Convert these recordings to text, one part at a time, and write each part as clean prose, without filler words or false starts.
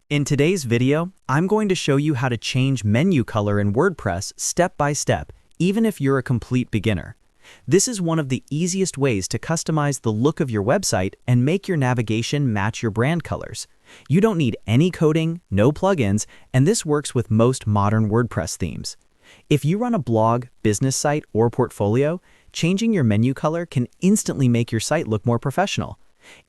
In today's video, I'm going to show you how to change menu color in WordPress step by step, even if you're a complete beginner. This is one of the easiest ways to customize the look of your website and make your navigation match your brand colors. You don't need any coding, no plugins, and this works with most modern WordPress themes. If you run a blog, business site, or portfolio, changing your menu color can instantly make your site look more professional.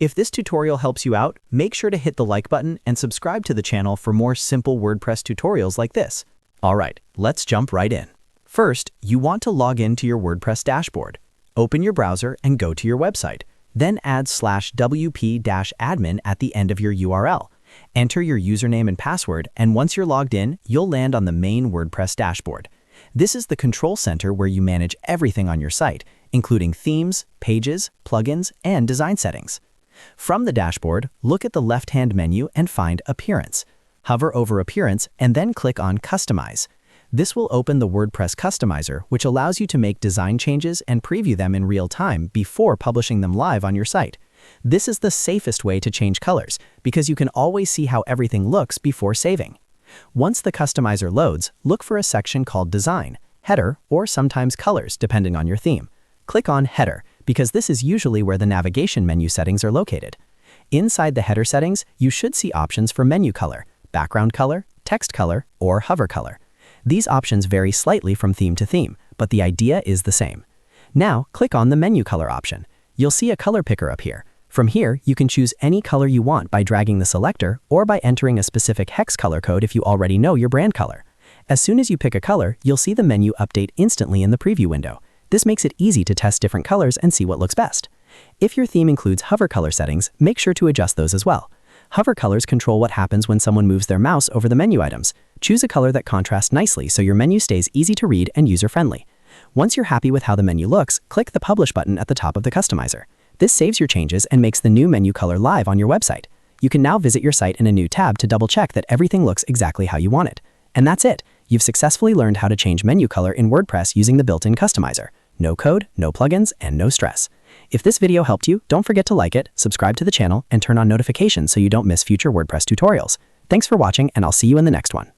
If this tutorial helps you out, make sure to hit the like button and subscribe to the channel for more simple WordPress tutorials like this. Alright, let's jump right in. First, you want to log into your WordPress dashboard. Open your browser and go to your website. Then add /wp-admin at the end of your URL. Enter your username and password, and once you're logged in, you'll land on the main WordPress dashboard. This is the control center where you manage everything on your site, including themes, pages, plugins, and design settings. From the dashboard, look at the left-hand menu and find Appearance. Hover over Appearance and then click on Customize. This will open the WordPress Customizer, which allows you to make design changes and preview them in real time before publishing them live on your site. This is the safest way to change colors because you can always see how everything looks before saving. Once the Customizer loads, look for a section called Design, Header, or sometimes Colors, depending on your theme. Click on Header, because this is usually where the navigation menu settings are located. Inside the header settings, you should see options for menu color, background color, text color, or hover color. These options vary slightly from theme to theme, but the idea is the same. Now, click on the menu color option. You'll see a color picker up here. From here, you can choose any color you want by dragging the selector or by entering a specific hex color code if you already know your brand color. As soon as you pick a color, you'll see the menu update instantly in the preview window. This makes it easy to test different colors and see what looks best. If your theme includes hover color settings, make sure to adjust those as well. Hover colors control what happens when someone moves their mouse over the menu items. Choose a color that contrasts nicely so your menu stays easy to read and user-friendly. Once you're happy with how the menu looks, click the Publish button at the top of the customizer. This saves your changes and makes the new menu color live on your website. You can now visit your site in a new tab to double-check that everything looks exactly how you want it. And that's it. You've successfully learned how to change menu color in WordPress using the built-in customizer. No code, no plugins, and no stress. If this video helped you, don't forget to like it, subscribe to the channel, and turn on notifications so you don't miss future WordPress tutorials. Thanks for watching, and I'll see you in the next one.